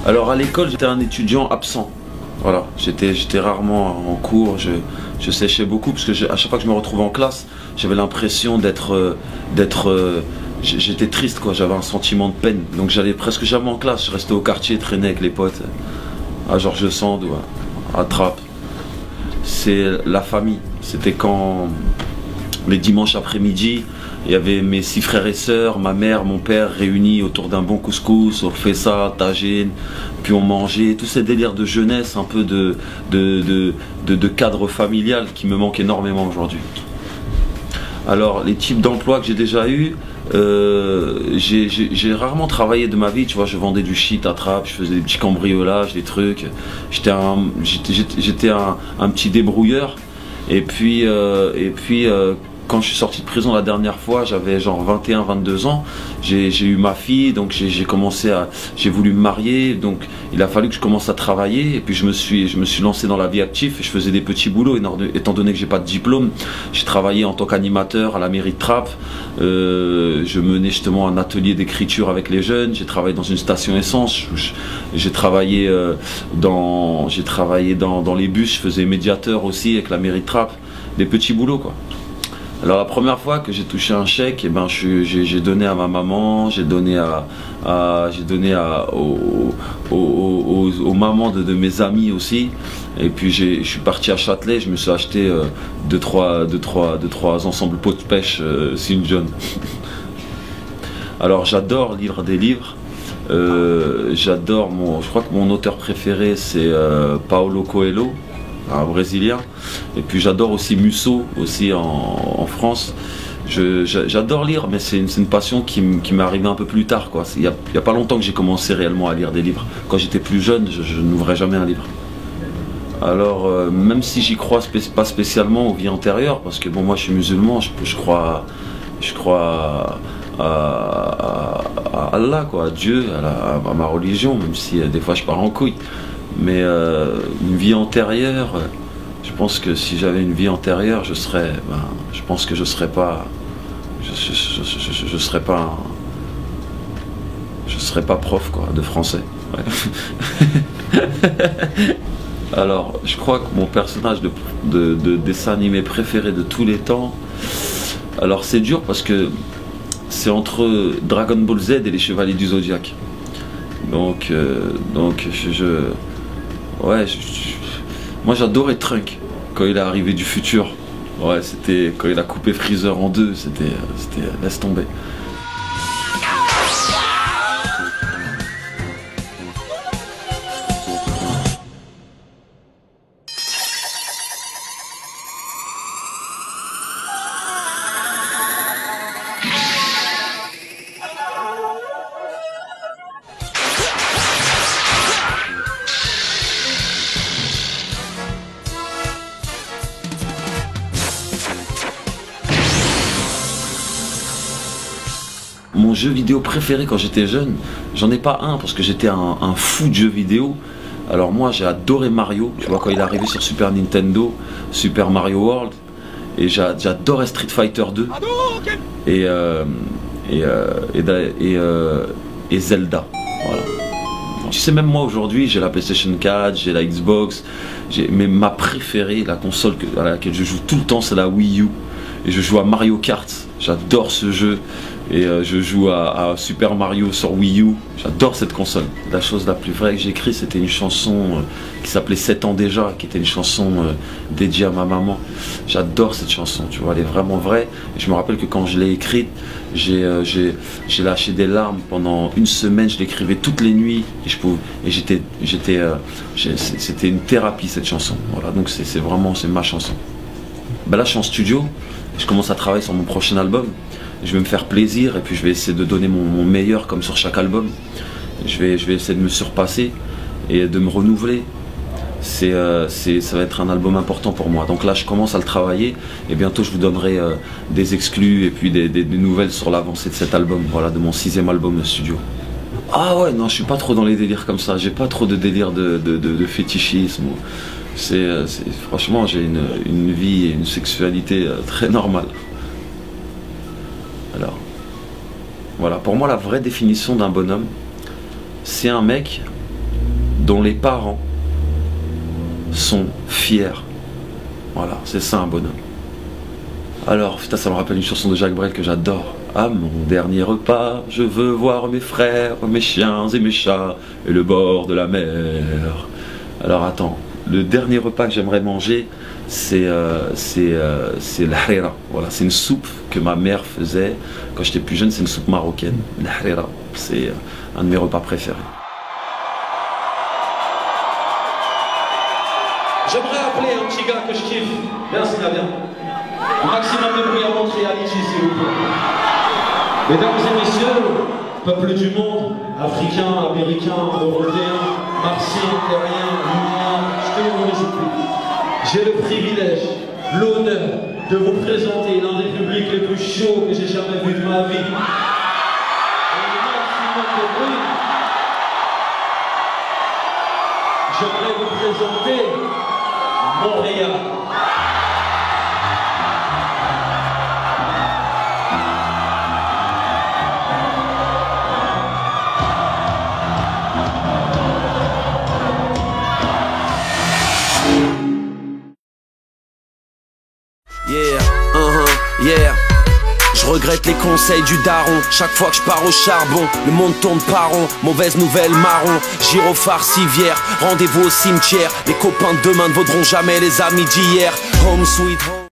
Alors à l'école, j'étais un étudiant absent. Voilà, j'étais rarement en cours, je séchais beaucoup parce que à chaque fois que je me retrouvais en classe, j'avais l'impression j'étais triste quoi, j'avais un sentiment de peine. Donc j'allais presque jamais en classe, je restais au quartier, traînais avec les potes, à Georges Sand ou à Trappes. C'est la famille, c'était quand les dimanches après-midi, il y avait mes 6 frères et sœurs, ma mère, mon père réunis autour d'un bon couscous, on fait ça, tagine, puis on mangeait, tous ces délires de jeunesse, un peu de cadre familial qui me manque énormément aujourd'hui. Alors les types d'emplois que j'ai déjà eu, j'ai rarement travaillé de ma vie, tu vois, je vendais du shit à Trappes, je faisais des petits cambriolages, des trucs, j'étais un petit débrouilleur, et puis quand je suis sorti de prison la dernière fois, j'avais genre 21-22 ans, j'ai eu ma fille, donc j'ai voulu me marier, donc il a fallu que je commence à travailler, et puis je me suis lancé dans la vie active, et je faisais des petits boulots, étant donné que j'ai pas de diplôme. J'ai travaillé en tant qu'animateur à la mairie de Trappes, je menais justement un atelier d'écriture avec les jeunes, j'ai travaillé dans une station essence, j'ai travaillé dans les bus, je faisais médiateur aussi avec la mairie de Trappes, des petits boulots quoi. Alors la première fois que j'ai touché un chèque, eh ben, j'ai donné à ma maman, j'ai donné aux mamans de mes amis aussi. Et puis je suis parti à Châtelet, je me suis acheté 2-3 ensembles pots de pêche St. John. Alors j'adore lire des livres. Je crois que mon auteur préféré c'est Paulo Coelho, un Brésilien, et puis j'adore aussi Musso aussi en France. J'adore lire, mais c'est une passion qui m'est arrivée un peu plus tard quoi. Il y a pas longtemps que j'ai commencé réellement à lire des livres. Quand j'étais plus jeune, je n'ouvrais jamais un livre. Alors même si j'y crois pas spécialement aux vies antérieures, parce que bon, moi je suis musulman, je crois à Allah quoi, à Dieu, à ma religion, même si des fois je pars en couille. Mais une vie antérieure, je pense que si j'avais une vie antérieure, je pense que je serais pas prof quoi, de français. Ouais. Alors, je crois que mon personnage de dessin animé préféré de tous les temps, alors c'est dur parce que c'est entre Dragon Ball Z et les Chevaliers du Zodiaque. Donc moi j'adorais Trunk quand il est arrivé du futur. Ouais, c'était quand il a coupé Freezer en deux, c'était laisse tomber. Mon jeu vidéo préféré quand j'étais jeune, j'en ai pas un parce que j'étais un fou de jeux vidéo. Alors moi j'ai adoré Mario, tu vois, quand il est arrivé sur Super Nintendo, Super Mario World, et j'adorais Street Fighter 2 et Zelda. Voilà. Tu sais, même moi aujourd'hui j'ai la PlayStation 4, j'ai la Xbox, mais ma préférée, la console à laquelle je joue tout le temps, c'est la Wii U. Et je joue à Mario Kart, j'adore ce jeu. Et je joue à Super Mario sur Wii U, j'adore cette console. La chose la plus vraie que j'ai écrite, c'était une chanson qui s'appelait 7 ans déjà, qui était une chanson dédiée à ma maman. J'adore cette chanson, tu vois, elle est vraiment vraie. Et je me rappelle que quand je l'ai écrite, j'ai lâché des larmes pendant une semaine, je l'écrivais toutes les nuits. Et c'était une thérapie cette chanson. Voilà, donc c'est ma chanson. Ben là je suis en studio, je commence à travailler sur mon prochain album. Je vais me faire plaisir et puis je vais essayer de donner mon meilleur comme sur chaque album. Je vais essayer de me surpasser et de me renouveler. Ça va être un album important pour moi. Donc là je commence à le travailler et bientôt je vous donnerai des exclus et puis des nouvelles sur l'avancée de cet album, voilà, de mon 6e album de studio. Ah ouais, non, je suis pas trop dans les délires comme ça, j'ai pas trop de délire de fétichisme. Franchement j'ai une vie et une sexualité très normale. Alors, voilà, pour moi la vraie définition d'un bonhomme, c'est un mec dont les parents sont fiers. Voilà, c'est ça un bonhomme. Alors, putain, ça me rappelle une chanson de Jacques Brel que j'adore. À mon dernier repas, je veux voir mes frères, mes chiens et mes chats, et le bord de la mer. Alors attends, le dernier repas que j'aimerais manger, c'est l'harira. Voilà, c'est une soupe que ma mère faisait quand j'étais plus jeune, c'est une soupe marocaine. L'harira, c'est un de mes repas préférés. J'aimerais appeler un petit gars que je kiffe. Merci Nadia. Un maximum de bruit avant Triality, s'il vous plaît. Mesdames et messieurs, peuple du monde, africains, américains, européens, martiens, terriens, lumiens, je te le supplie. J'ai le privilège, l'honneur de vous présenter l'un des publics les plus chauds que j'ai jamais vu de ma vie. Un maximum de bruit. J'aimerais vous présenter Montréal. Yeah, je regrette les conseils du daron. Chaque fois que je pars au charbon, le monde tourne par rond. Mauvaise nouvelle marron, gyrophare civière. Rendez-vous au cimetière. Les copains de demain ne vaudront jamais les amis d'hier. Home sweet home.